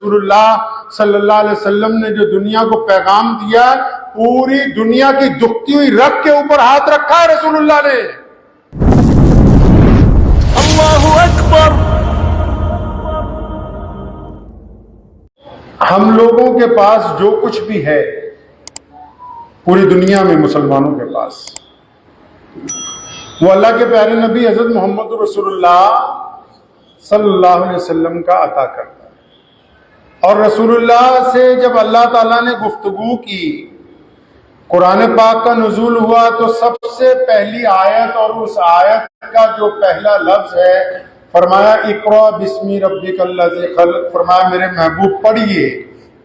رسول اللہ صلی اللہ علیہ وسلم نے جو دنیا کو پیغام دیا، پوری دنیا کی دکھتی ہوئی رگ کے اوپر ہاتھ رکھا ہے رسول اللہ نے۔ اللہ اکبر۔ ہم لوگوں کے پاس جو کچھ بھی ہے پوری دنیا میں مسلمانوں کے پاس، وہ اللہ کے پیارے نبی حضرت محمد رسول اللہ صلی اللہ علیہ وسلم کا عطا کرتا ہے۔ اور رسول اللہ سے جب اللہ تعالیٰ نے گفتگو کی، قرآن پاک کا نزول ہوا، تو سب سے پہلی آیت اور اس آیت کا جو پہلا لفظ ہے، فرمایا اقرأ بسم ربک الذی خلق، فرمایا میرے محبوب پڑھیے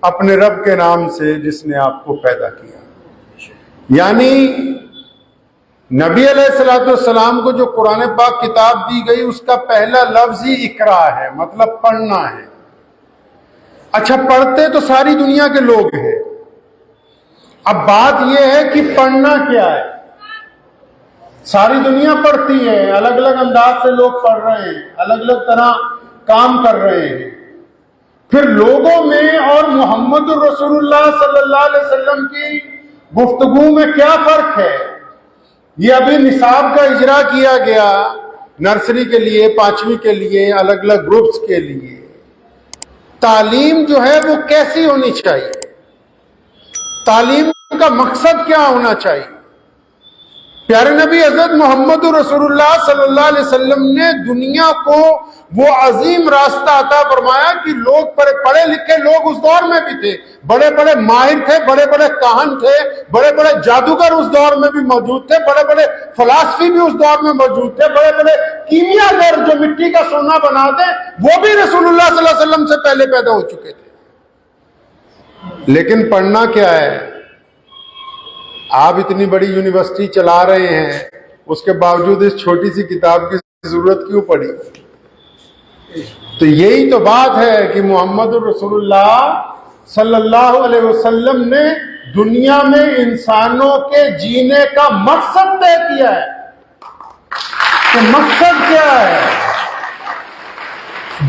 اپنے رب کے نام سے جس نے آپ کو پیدا کیا۔ یعنی نبی علیہ الصلوۃ والسلام کو جو قرآن پاک کتاب دی گئی، اس کا پہلا لفظ ہی اقرا ہے، مطلب پڑھنا ہے۔ اچھا، پڑھتے تو ساری دنیا کے لوگ ہیں، اب بات یہ ہے کہ پڑھنا کیا ہے۔ ساری دنیا پڑھتی ہے، الگ الگ انداز سے لوگ پڑھ رہے ہیں، الگ الگ طرح کام کر رہے ہیں۔ پھر لوگوں میں اور محمد الرسول اللہ صلی اللہ علیہ وسلم کی گفتگو میں کیا فرق ہے؟ یہ ابھی نصاب کا اجرا کیا گیا، نرسری کے لیے، پانچویں کے لیے، الگ الگ گروپس کے لیے۔ تعلیم جو ہے وہ کیسی ہونی چاہیے؟ تعلیم کا مقصد کیا ہونا چاہیے؟ پیارے نبی حضرت محمد رسول اللہ صلی اللہ علیہ وسلم نے دنیا کو وہ عظیم راستہ عطا فرمایا کہ لوگ پڑھے لکھے لوگ اس دور میں بھی تھے، بڑے بڑے ماہر تھے، بڑے بڑے کاہن تھے، بڑے بڑے جادوگر اس دور میں بھی موجود تھے، بڑے بڑے فلاسفی بھی اس دور میں موجود تھے، بڑے بڑے کیمیا گر جو مٹی کا سونا بناتے وہ بھی رسول اللہ صلی اللہ علیہ وسلم سے پہلے پیدا ہو چکے تھے۔ لیکن پڑھنا کیا ہے؟ آپ اتنی بڑی یونیورسٹی چلا رہے ہیں، اس کے باوجود اس چھوٹی سی کتاب کی ضرورت کیوں پڑی؟ تو یہی تو بات ہے کہ محمد رسول اللہ صلی اللہ علیہ وسلم نے دنیا میں انسانوں کے جینے کا مقصد طے کیا ہے۔ تو مقصد کیا ہے؟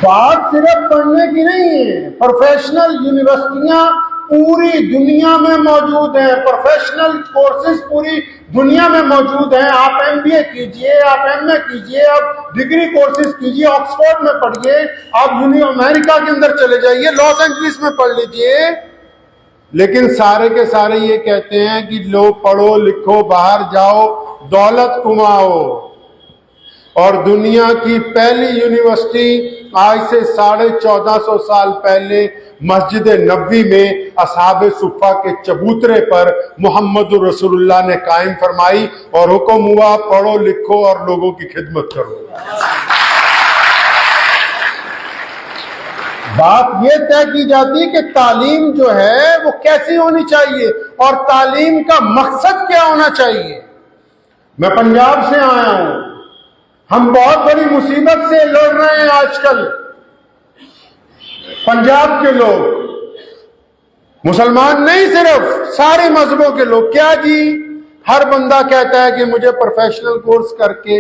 بات صرف پڑھنے کی نہیں ہے۔ پروفیشنل یونیورسٹیاں پوری دنیا میں موجود ہیں، پروفیشنل کورسز پوری دنیا میں موجود ہیں۔ آپ ایم بی اے کیجئے، آپ ایم اے کیجئے، آپ ڈگری کورسز کیجئے، آکسفورڈ میں پڑھیے، آپ امریکہ کے اندر چلے جائیے، لاس اینجلس میں پڑھ لیجئے۔ لیکن سارے کے سارے یہ کہتے ہیں کہ لو پڑھو لکھو، باہر جاؤ، دولت کماؤ۔ اور دنیا کی پہلی یونیورسٹی آج سے 1450 سال پہلے مسجد نبوی میں اصحاب صفہ کے چبوترے پر محمد رسول اللہ نے قائم فرمائی، اور حکم ہوا پڑھو لکھو اور لوگوں کی خدمت کرو۔ بات یہ طے کی جاتی کہ تعلیم جو ہے وہ کیسی ہونی چاہیے اور تعلیم کا مقصد کیا ہونا چاہیے۔ میں پنجاب سے آیا ہوں، ہم بہت بڑی مصیبت سے لڑ رہے ہیں آج کل۔ پنجاب کے لوگ، مسلمان نہیں صرف، سارے مذہبوں کے لوگ، کیا جی، ہر بندہ کہتا ہے کہ مجھے پروفیشنل کورس کر کے،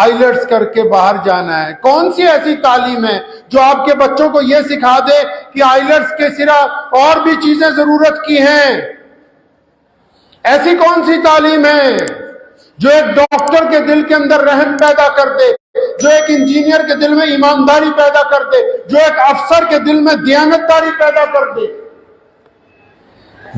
آئیلٹس کر کے باہر جانا ہے۔ کون سی ایسی تعلیم ہے جو آپ کے بچوں کو یہ سکھا دے کہ آئیلٹس کے سوا اور بھی چیزیں ضرورت کی ہیں؟ ایسی کون سی تعلیم ہے جو ایک ڈاکٹر کے دل کے اندر رحم پیدا کر دے، جو ایک انجینئر کے دل میں ایمانداری پیدا کر دے، جو ایک افسر کے دل میں دیانتداری پیدا کر دے؟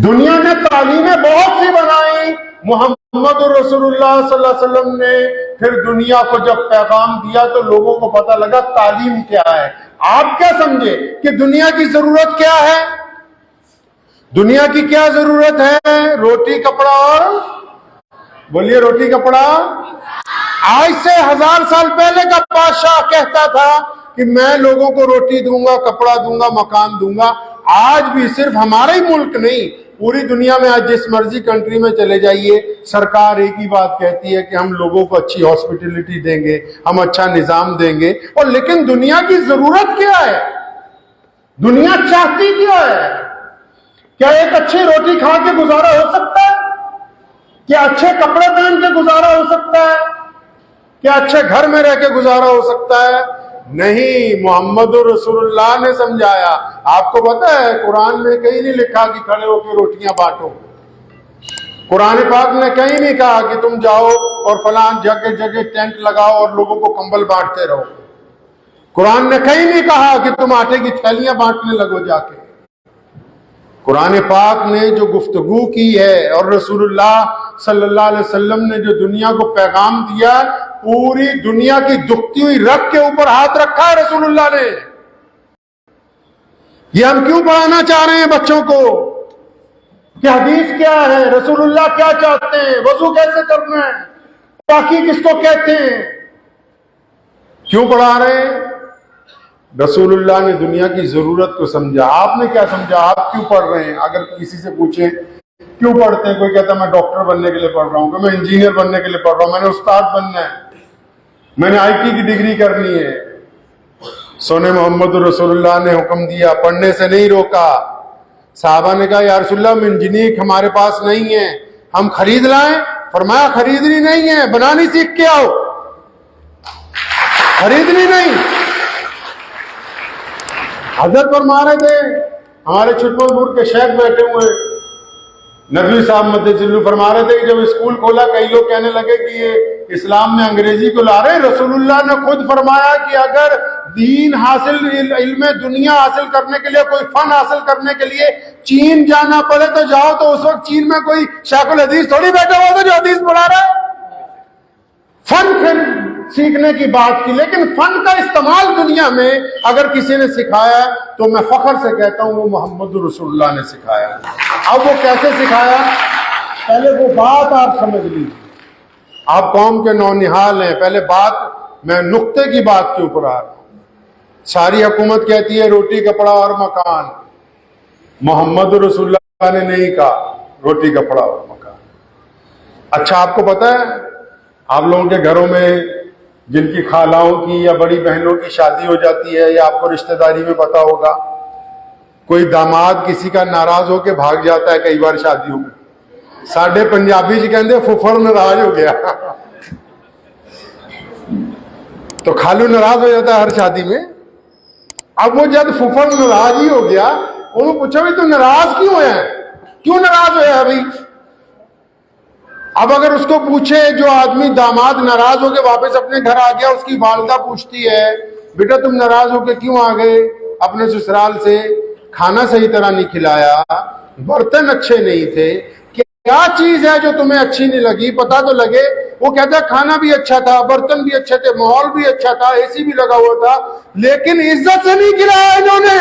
دنیا نے تعلیمیں بہت سی بنائی، محمد رسول اللہ صلی اللہ علیہ وسلم نے پھر دنیا کو جب پیغام دیا تو لوگوں کو پتہ لگا تعلیم کیا ہے۔ آپ کیا سمجھے کہ دنیا کی ضرورت کیا ہے؟ دنیا کی کیا ضرورت ہے؟ روٹی کپڑا اور بولیے روٹی کپڑا۔ آج سے 1000 سال پہلے کا بادشاہ کہتا تھا کہ میں لوگوں کو روٹی دوں گا، کپڑا دوں گا، مکان دوں گا۔ آج بھی صرف ہمارا ہی ملک نہیں، پوری دنیا میں آج جس مرضی کنٹری میں چلے جائیے، سرکار ایک ہی بات کہتی ہے کہ ہم لوگوں کو اچھی ہاسپٹیلٹی دیں گے، ہم اچھا نظام دیں گے۔ اور لیکن دنیا کی ضرورت کیا ہے؟ دنیا چاہتی کیا ہے؟ کیا ایک اچھی روٹی کھا کے گزارا ہو سکتا ہے؟ کیا اچھے کپڑے پہن کے گزارا ہو سکتا ہے؟ کیا اچھے گھر میں رہ کے گزارا ہو سکتا ہے؟ نہیں، محمد رسول اللہ نے سمجھایا آپ کو پتا ہے قرآن میں کہیں نہیں لکھا کہ کھڑے ہو کے روٹیاں بانٹو. قرآن پاک نے کہیں نہیں کہا کہ تم جاؤ اور فلاں جگہ جگہ ٹینٹ لگاؤ اور لوگوں کو کمبل بانٹتے رہو. قرآن نے کہیں نہیں کہا کہ تم آٹے کی تھیلیاں بانٹنے لگو جا کے. قرآن پاک نے جو گفتگو کی ہے اور رسول اللہ صلی اللہ علیہ وسلم نے جو دنیا کو پیغام دیا، پوری دنیا کی دکھتی ہوئی رگ کے اوپر ہاتھ رکھا ہے رسول اللہ نے. یہ ہم کیوں پڑھانا چاہ رہے ہیں بچوں کو کہ حدیث کیا ہے، رسول اللہ کیا چاہتے ہیں، وضو کیسے کرنا ہے، پاکی کس کو کہتے ہیں. کیوں پڑھا رہے ہیں؟ رسول اللہ نے دنیا کی ضرورت کو سمجھا. آپ نے کیا سمجھا؟ آپ کیوں پڑھ رہے ہیں؟ اگر کسی سے پوچھیں کیوں پڑھتے ہیں، کوئی کہتا ہے میں ڈاکٹر بننے کے لیے پڑھ رہا ہوں، کہ میں انجینئر بننے کے لیے پڑھ رہا ہوں، میں نے استاد بننا ہے، میں نے آئی ٹی کی ڈگری کرنی ہے. سونے محمد رسول اللہ نے حکم دیا، پڑھنے سے نہیں روکا. صحابہ نے کہا یا رسول اللہ انجینئر ہمارے پاس نہیں ہے، ہم خرید لائیں؟ فرمایا خریدنی نہیں ہے، بنانی سیکھ کے آؤ، خریدنی نہیں. حضرت فرما رہے تھے، ہمارے چھٹپن پور کے شیخ بیٹھے ہوئے ندوی صاحب مدثر فرما رہے تھے کہ جب اسکول کھولا کئی لوگ کہنے لگے کہ یہ اسلام میں انگریزی کو لا رہے. رسول اللہ نے خود فرمایا کہ اگر دین حاصل، علم دنیا حاصل کرنے کے لیے، کوئی فن حاصل کرنے کے لیے چین جانا پڑے تو جاؤ. تو اس وقت چین میں کوئی شیخ الحدیث تھوڑی بیٹھا ہوا تھا جو حدیث پڑھا رہا ہے. فن پھر سیکھنے کی بات کی، لیکن فن کا استعمال دنیا میں اگر کسی نے سکھایا تو میں فخر سے کہتا ہوں وہ محمد رسول اللہ نے سکھایا. اب وہ کیسے سکھایا؟ پہلے وہ بات آپ سمجھ لیجیے. آپ قوم کے نونہال ہیں، پہلے بات میں نقطے کی بات کے اوپر آ رہا ہوں. ساری حکومت کہتی ہے روٹی کپڑا اور مکان. محمد رسول اللہ نے نہیں کہا روٹی کپڑا اور مکان. اچھا آپ کو پتا ہے آپ لوگوں کے گھروں میں جن کی خالوں کی یا بڑی بہنوں کی شادی ہو جاتی ہے، یا آپ کو رشتہ داری میں پتا ہوگا، کوئی داماد کسی کا ناراض ہو کے بھاگ جاتا ہے کئی بار شادیوں میں. ساڈے پنجابی جی کہندے ففڑ ناراض ہو گیا. تو خالو ناراض ہو جاتا ہے ہر شادی میں. اب وہ جب ففڑ ناراض ہی ہو گیا، انہوں پوچھا بھی تو ناراض کیوں ہے، کیوں ناراض ہوا ہے ابھی؟ اب اگر اس کو پوچھے جو آدمی داماد ناراض ہو کے واپس اپنے گھر آ گیا، اس کی والدہ پوچھتی ہے بیٹا تم ناراض ہو کے کیوں آ گئے اپنے سسرال سے؟ کھانا صحیح طرح نہیں کھلایا، برتن اچھے نہیں تھے، کیا چیز ہے جو تمہیں اچھی نہیں لگی؟ پتا تو لگے. وہ کہتا ہے کھانا بھی اچھا تھا، برتن بھی اچھے تھے، ماحول بھی اچھا تھا، اے سی بھی لگا ہوا تھا، لیکن عزت سے نہیں کھلایا انہوں نے.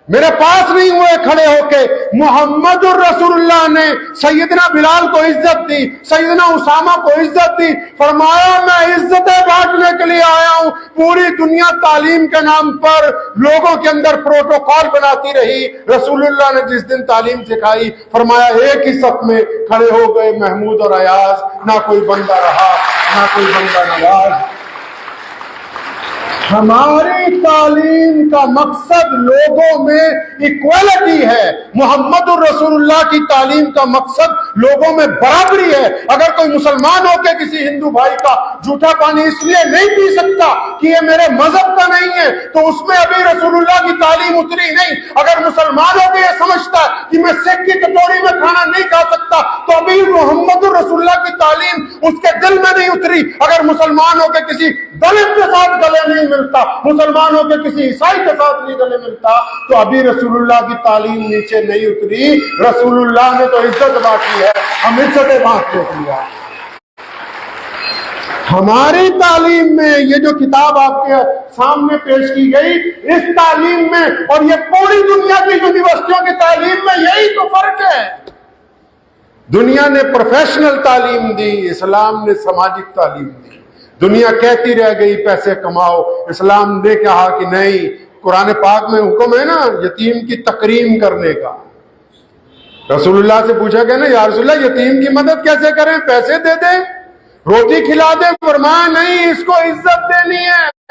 میرے پاس نہیں ہوئے کھڑے ہو کے. محمد الرسول اللہ نے سیدنا بلال کو عزت دی، سیدنا اسامہ کو عزت دی. فرمایا میں عزتیں بانٹنے کے لیے آیا ہوں. پوری دنیا تعلیم کے نام پر لوگوں کے اندر پروٹوکول بناتی رہی. رسول اللہ نے جس دن تعلیم سکھائی، فرمایا ایک ہی صف میں کھڑے ہو گئے محمود اور ایاز. نہ کوئی بندہ رہا نہ کوئی بندہ نواز. ہماری تعلیم کا مقصد لوگوں میں ایکوالٹی ہے. محمد الرسول اللہ کی تعلیم کا مقصد لوگوں میں برابری ہے. اگر کوئی مسلمان ہو کے کسی ہندو بھائی کا جھوٹا پانی اس لیے نہیں پی سکتا کہ یہ میرے مذہب کا نہیں ہے، تو اس میں ابھی رسول اللہ کی تعلیم اتری نہیں. اگر مسلمان ہو کے یہ سمجھتا ہے کہ میں سکھ کی کٹوری میں کھانا نہیں کھا سکتا، تو ابھی محمد الرسول اللہ کی تعلیم اس کے دل میں نہیں اتری. اگر مسلمان ہو کے کسی دلت کے ساتھ گلے نہیں ملتا، مسلمانوں کے کسی عیسائی کے ساتھ نہیں گلے ملتا، تو ابھی رسول اللہ کی تعلیم نیچے نہیں اتری. رسول اللہ نے تو عزت بانٹی ہے، ہم عزتیں بانٹ دیا. ہماری تعلیم میں یہ جو کتاب آپ کے سامنے پیش کی گئی، اس تعلیم میں اور یہ پوری دنیا کی یونیورسٹیوں کی تعلیم میں یہی تو فرق ہے. دنیا نے پروفیشنل تعلیم دی، اسلام نے سماجک تعلیم دی. دنیا کہتی رہ گئی پیسے کماؤ، اسلام نے کہا کہ نہیں. قرآن پاک میں حکم ہے نا یتیم کی تکریم کرنے کا. رسول اللہ سے پوچھا گیا نا یا رسول اللہ یتیم کی مدد کیسے کریں؟ پیسے دے دیں، روٹی کھلا دیں؟ فرمایا نہیں، اس کو عزت دینی ہے.